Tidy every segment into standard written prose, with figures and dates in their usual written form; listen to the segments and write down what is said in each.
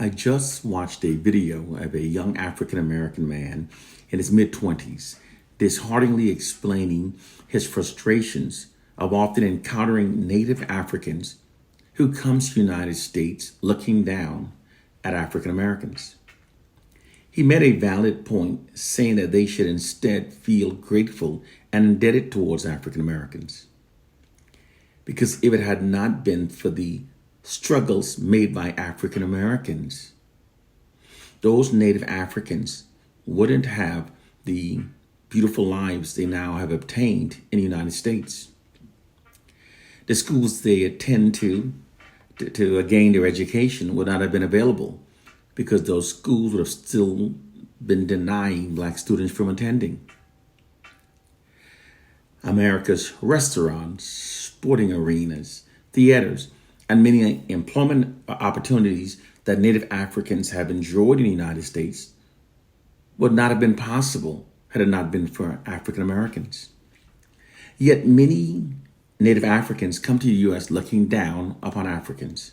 I just watched a video of a young African American man in his mid 20s, dishearteningly explaining his frustrations of often encountering Native Africans who comes to the United States looking down at African Americans. He made a valid point, saying that they should instead feel grateful and indebted towards African Americans. Because if it had not been for the struggles made by African Americans, those Native Africans wouldn't have the beautiful lives they now have obtained in the United States. The schools they attend to gain their education would not have been available because those schools would have still been denying Black students from attending. America's restaurants, sporting arenas, theaters, and many employment opportunities that Native Africans have enjoyed in the United States would not have been possible had it not been for African Americans. Yet many Native Africans come to the U.S. looking down upon Africans.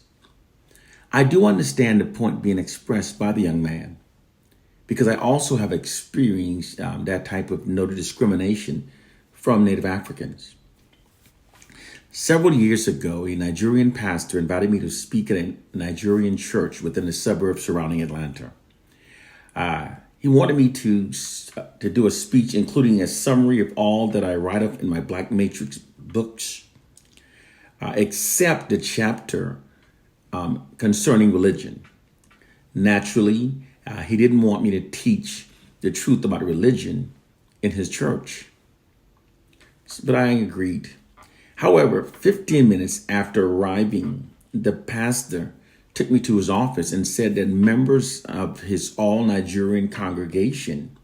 I do understand the point being expressed by the young man because I also have experienced that type of noted discrimination from Native Africans. Several years ago, a Nigerian pastor invited me to speak at a Nigerian church within the suburbs surrounding Atlanta. He wanted me to do a speech including a summary of all that I write up in my Black Matrix books, except the chapter concerning religion. Naturally, he didn't want me to teach the truth about religion in his church, but I agreed. However, 15 minutes after arriving, the pastor took me to his office and said that members of his all-Nigerian congregation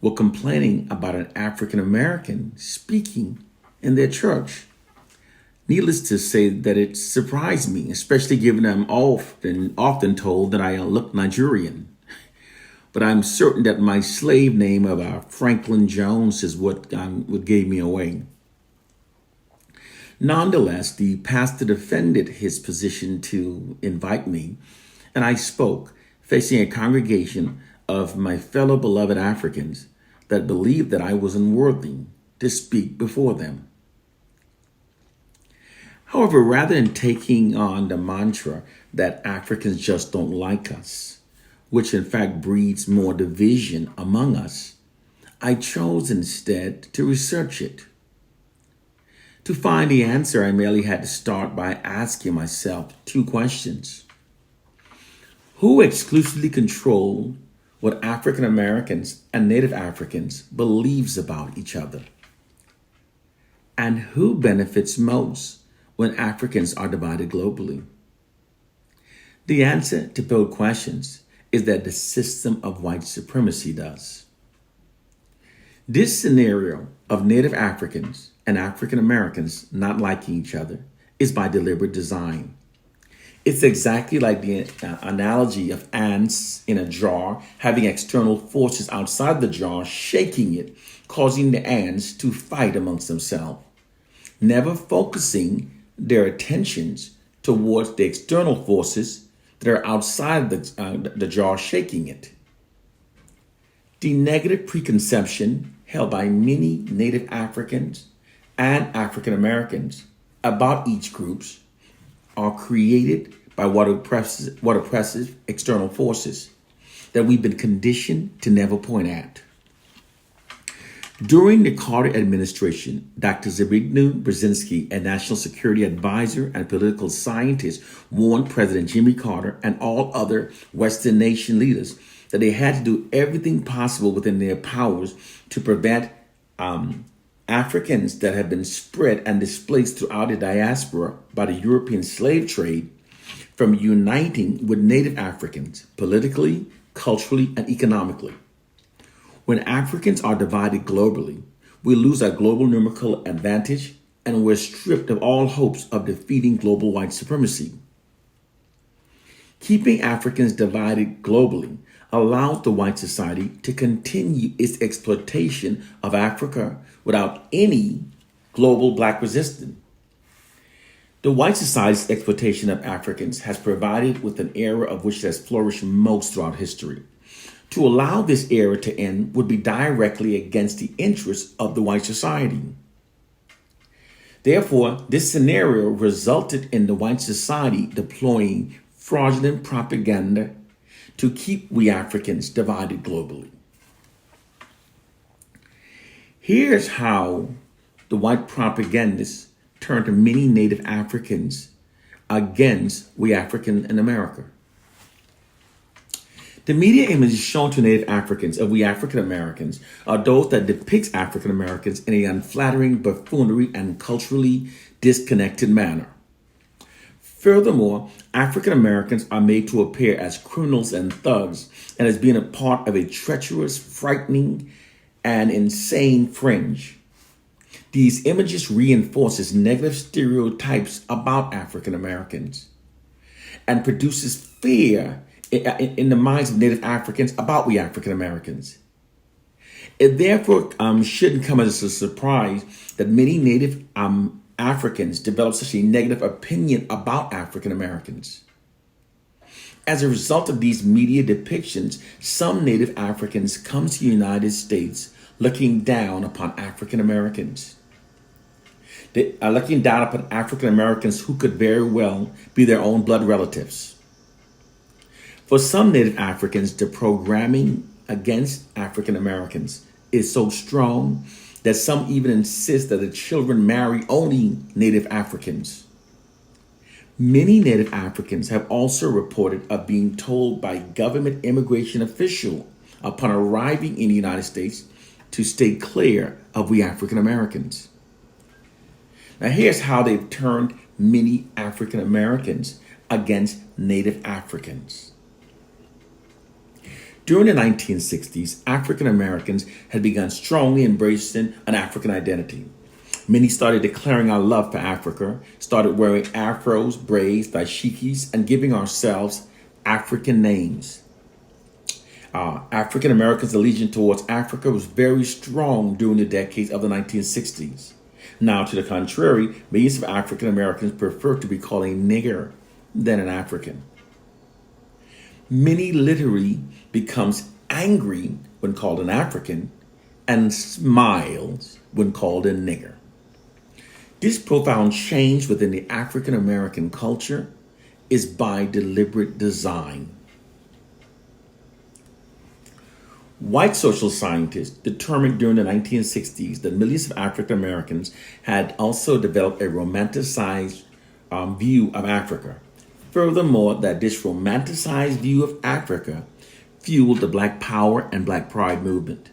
were complaining about an African American speaking in their church. Needless to say that it surprised me, especially given I'm often told that I look Nigerian. But I'm certain that my slave name of Franklin Jones is what gave me away. Nonetheless, the pastor defended his position to invite me, and I spoke, facing a congregation of my fellow beloved Africans that believed that I was unworthy to speak before them. However, rather than taking on the mantra that Africans just don't like us, which in fact breeds more division among us, I chose instead to research it. To find the answer, I merely had to start by asking myself two questions. Who exclusively control what African Americans and Native Africans believes about each other? And who benefits most when Africans are divided globally? The answer to both questions is that the system of white supremacy does. This scenario of Native Africans and African Americans not liking each other is by deliberate design. It's exactly like the analogy of ants in a jar having external forces outside the jar shaking it, causing the ants to fight amongst themselves, never focusing their attentions towards the external forces that are outside the jar shaking it. The negative preconception held by many Native Africans and African Americans about each groups are created by what oppresses external forces that we've been conditioned to never point at. During the Carter administration, Dr. Zbigniew Brzezinski, a national security advisor and political scientist, warned President Jimmy Carter and all other Western nation leaders that they had to do everything possible within their powers to prevent Africans that have been spread and displaced throughout the diaspora by the European slave trade from uniting with Native Africans politically, culturally, and economically. When Africans are divided globally, we lose our global numerical advantage and we're stripped of all hopes of defeating global white supremacy. Keeping Africans divided globally allowed the white society to continue its exploitation of Africa without any global Black resistance. The white society's exploitation of Africans has provided with an era of which has flourished most throughout history. To allow this era to end would be directly against the interests of the white society. Therefore, this scenario resulted in the white society deploying fraudulent propaganda to keep we Africans divided globally. Here's how the white propagandists turned many Native Africans against we African in America. The media images shown to Native Africans of we African Americans are those that depicts African Americans in an unflattering, buffoonery, and culturally disconnected manner. Furthermore, African Americans are made to appear as criminals and thugs and as being a part of a treacherous, frightening, and insane fringe. These images reinforces negative stereotypes about African Americans and produces fear in the minds of Native Africans about we African Americans. It therefore shouldn't come as a surprise that many Native Africans develop such a negative opinion about African Americans. As a result of these media depictions, some Native Africans come to the United States looking down upon African Americans. They are looking down upon African Americans who could very well be their own blood relatives. For some Native Africans, the programming against African Americans is so strong that some even insist that the children marry only Native Africans. Many Native Africans have also reported of being told by government immigration official upon arriving in the United States to stay clear of we African Americans. Now here's how they've turned many African Americans against Native Africans. During the 1960s, African Americans had begun strongly embracing an African identity. Many started declaring our love for Africa, started wearing afros, braids, dashikis, and giving ourselves African names. African Americans' allegiance towards Africa was very strong during the decades of the 1960s. Now, to the contrary, millions of African Americans prefer to be called a nigger than an African. Many literally becomes angry when called an African and smiles when called a nigger. This profound change within the African American culture is by deliberate design. White social scientists determined during the 1960s that millions of African Americans had also developed a romanticized view of Africa. Furthermore, that this romanticized view of Africa fueled the Black Power and Black Pride movement.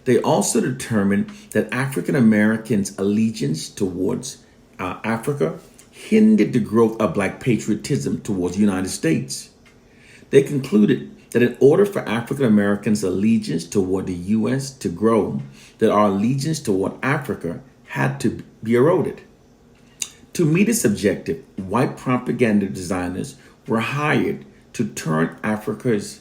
They also determined that African Americans' allegiance towards Africa hindered the growth of Black patriotism towards the United States. They concluded that in order for African Americans' allegiance toward the U.S. to grow, that our allegiance toward Africa had to be eroded. To meet this objective, white propaganda designers were hired to turn Africa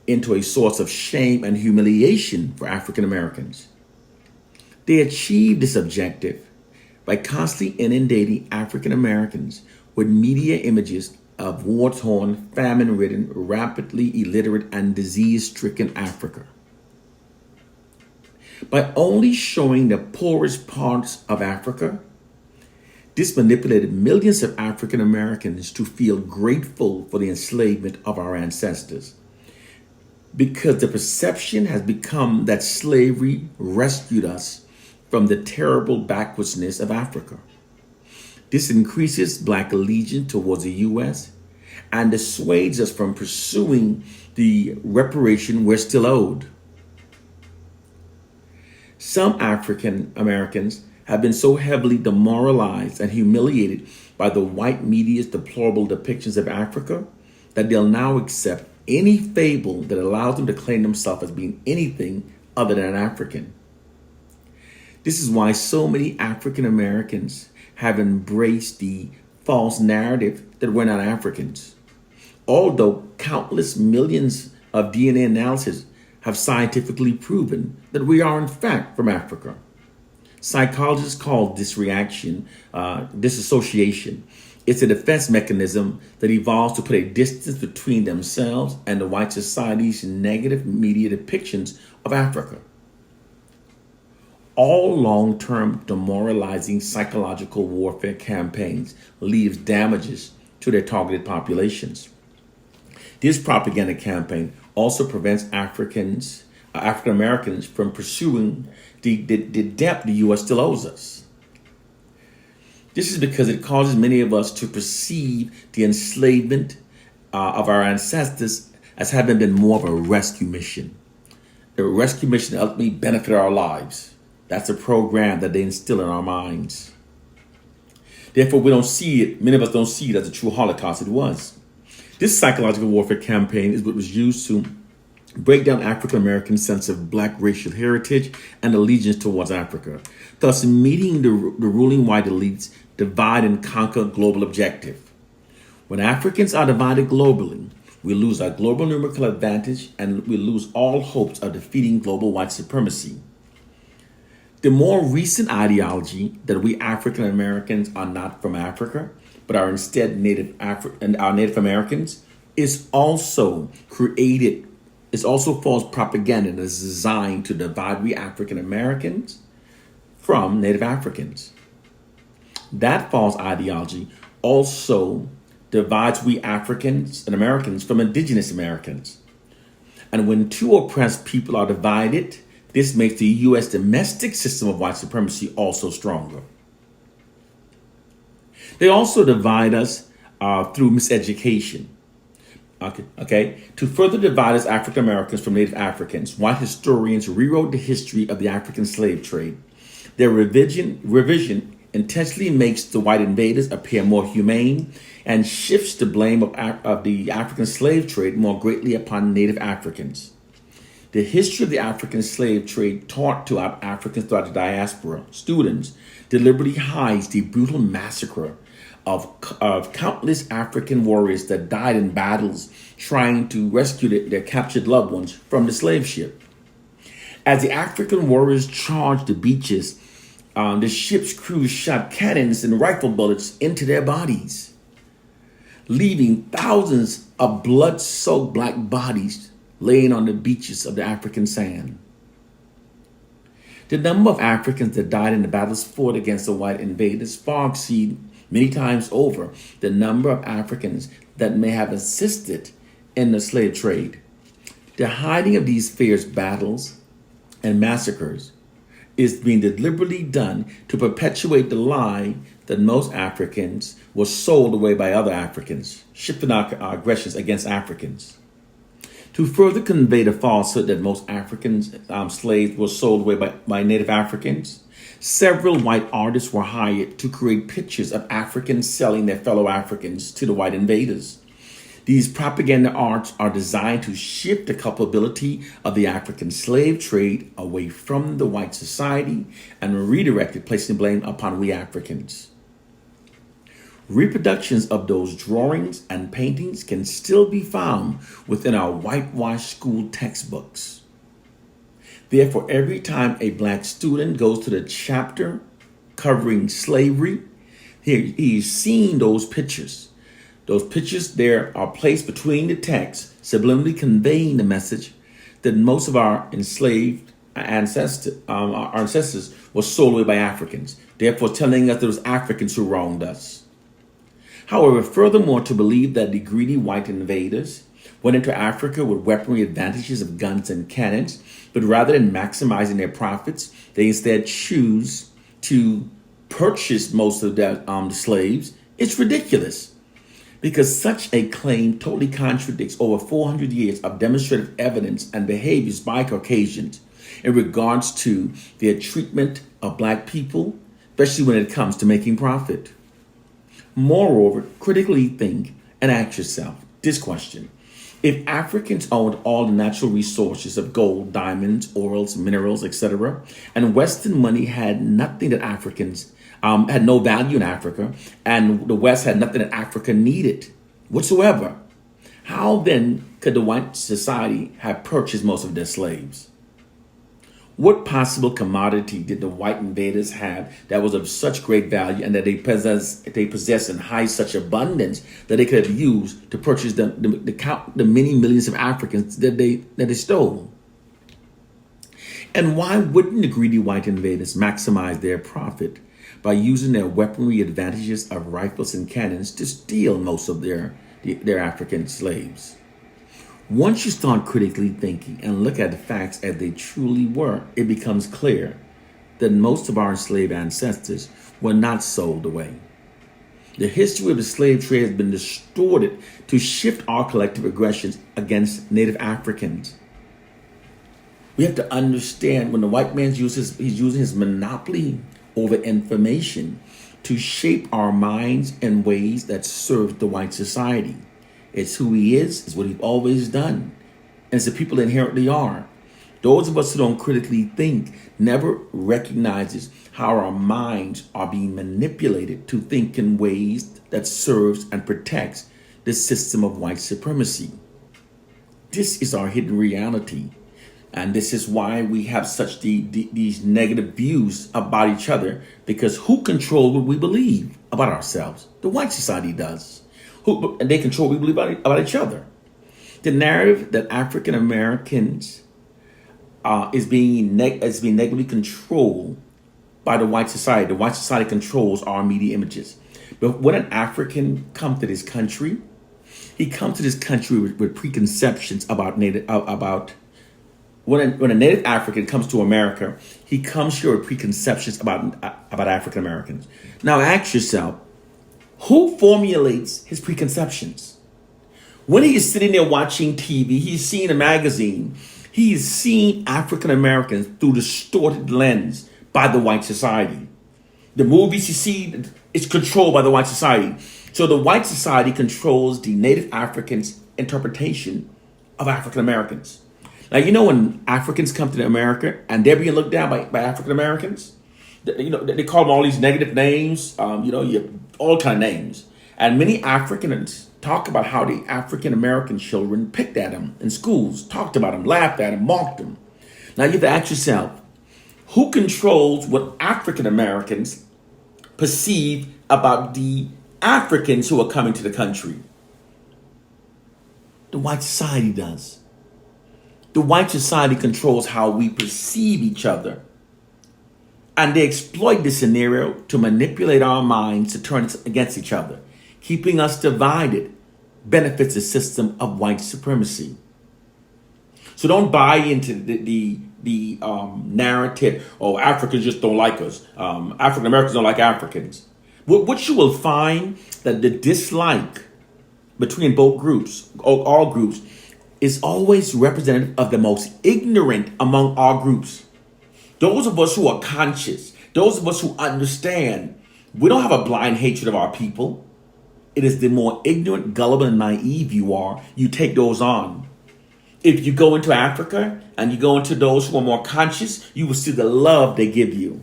into a source of shame and humiliation for African Americans. They achieved this objective by constantly inundating African Americans with media images of war-torn, famine-ridden, rapidly illiterate, and disease-stricken Africa. By only showing the poorest parts of Africa, this manipulated millions of African Americans to feel grateful for the enslavement of our ancestors, because the perception has become that slavery rescued us from the terrible backwardness of Africa. This increases Black allegiance towards the U.S. and dissuades us from pursuing the reparation we're still owed. Some African Americans have been so heavily demoralized and humiliated by the white media's deplorable depictions of Africa that they'll now accept any fable that allows them to claim themselves as being anything other than an African. This is why so many African Americans have embraced the false narrative that we're not Africans. Although countless millions of DNA analysis have scientifically proven that we are in fact from Africa. Psychologists call this reaction disassociation. It's a defense mechanism that evolves to put a distance between themselves and the white society's negative media depictions of Africa. All long-term demoralizing psychological warfare campaigns leaves damages to their targeted populations. This propaganda campaign also prevents African Americans from pursuing the debt the U.S. still owes us. This is because it causes many of us to perceive the enslavement of our ancestors as having been more of a rescue mission. A rescue mission that ultimately benefit our lives. That's a program that they instill in our minds. Therefore, we don't see it, many of us don't see it as a true Holocaust it was. This psychological warfare campaign is what was used to break down African American sense of black racial heritage and allegiance towards Africa, thus meeting the ruling white elites' divide and conquer global objective. When Africans are divided globally, we lose our global numerical advantage and we lose all hopes of defeating global white supremacy. The more recent ideology that we African Americans are not from Africa, but are instead Native Americans, is also false propaganda that is designed to divide we African Americans from Native Africans. That false ideology also divides we Africans and Americans from indigenous Americans. And when two oppressed people are divided, this makes the U.S. domestic system of white supremacy also stronger. They also divide us through miseducation. Okay. To further divide us African Americans from Native Africans, white historians rewrote the history of the African slave trade. Their revision intentionally makes the white invaders appear more humane and shifts the blame of the African slave trade more greatly upon Native Africans. The history of the African slave trade taught to Africans throughout the diaspora, students, deliberately hides the brutal massacre of countless African warriors that died in battles trying to rescue their captured loved ones from the slave ship. As the African warriors charged the beaches, the ship's crew shot cannons and rifle bullets into their bodies, leaving thousands of blood-soaked black bodies laying on the beaches of the African sand. The number of Africans that died in the battles fought against the white invaders far exceed many times over the number of Africans that may have assisted in the slave trade. The hiding of these fierce battles and massacres is being deliberately done to perpetuate the lie that most Africans were sold away by other Africans, shifting our aggressions against Africans. To further convey the falsehood that most African slaves were sold away by Native Africans, several white artists were hired to create pictures of Africans selling their fellow Africans to the white invaders. These propaganda arts are designed to shift the culpability of the African slave trade away from the white society and redirect it, placing blame upon we Africans. Reproductions of those drawings and paintings can still be found within our whitewashed school textbooks. Therefore, every time a black student goes to the chapter covering slavery, he is seeing those pictures. Those pictures there are placed between the text, subliminally conveying the message that most of our enslaved ancestors were sold away by Africans, therefore telling us it was Africans who wronged us. However, furthermore, to believe that the greedy white invaders went into Africa with weaponry advantages of guns and cannons, but rather than maximizing their profits, they instead choose to purchase most of the slaves, it's ridiculous. Because such a claim totally contradicts over 400 years of demonstrative evidence and behaviors by Caucasians in regards to their treatment of black people, especially when it comes to making profit. Moreover, critically think and ask yourself this question. If Africans owned all the natural resources of gold, diamonds, oils, minerals, etc., and Western money had nothing that Africans had no value in Africa, and the West had nothing that Africa needed whatsoever, how then could the white society have purchased most of their slaves? What possible commodity did the white invaders have that was of such great value and that they possess in high such abundance that they could have used to purchase the many millions of Africans that they stole? And why wouldn't the greedy white invaders maximize their profit by using their weaponry advantages of rifles and cannons to steal most of their African slaves? Once you start critically thinking and look at the facts as they truly were, it becomes clear that most of our enslaved ancestors were not sold away. The history of the slave trade has been distorted to shift our collective aggressions against Native Africans. We have to understand when the white man he's using his monopoly over information to shape our minds in ways that serve the white society. It's who he is, it's what he's always done. And it's the people inherently are. Those of us who don't critically think never recognizes how our minds are being manipulated to think in ways that serves and protects the system of white supremacy. This is our hidden reality. And this is why we have such these negative views about each other, because who controls what we believe about ourselves? The white society does. And they control what we believe about each other. The narrative that African Americans is being negatively controlled by the white society. The white society controls our media images. But when an African comes to this country, he comes to this country with preconceptions about when a Native African comes to America, he comes here with preconceptions about African Americans. Now ask yourself, who formulates his preconceptions? When he is sitting there watching TV, he's seeing a magazine, he is seeing African Americans through distorted lens by the white society. The movies you see is controlled by the white society. So the white society controls the Native Africans' interpretation of African Americans. Now, you know, when Africans come to America and they're being looked down by African Americans, they call them all these negative names, you have all kind of names. And many Africans talk about how the African American children picked at them in schools, talked about them, laughed at them, mocked them. Now you have to ask yourself, who controls what African Americans perceive about the Africans who are coming to the country? The white society does. The white society controls how we perceive each other. And they exploit this scenario to manipulate our minds to turn us against each other. Keeping us divided benefits the system of white supremacy. So don't buy into the narrative, oh, Africans just don't like us. African Americans don't like Africans. What you will find that the dislike between both groups, or all groups, is always representative of the most ignorant among our groups. Those of us who are conscious, those of us who understand, we don't have a blind hatred of our people. It is the more ignorant, gullible, and naive you are, you take those on. If you go into Africa and you go into those who are more conscious, you will see the love they give you.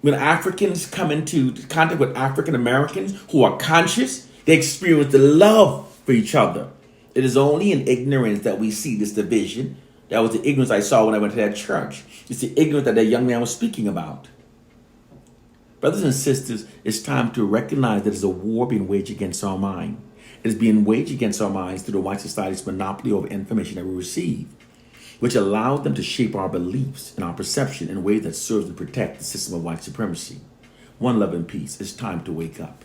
When Africans come into contact with African Americans who are conscious, they experience the love for each other. It is only in ignorance that we see this division. That was the ignorance I saw when I went to that church. It's the ignorance that young man was speaking about. Brothers and sisters, it's time to recognize that there's a war being waged against our mind. It is being waged against our minds through the white society's monopoly over information that we receive, which allows them to shape our beliefs and our perception in ways that serves to protect the system of white supremacy. One love and peace. It's time to wake up.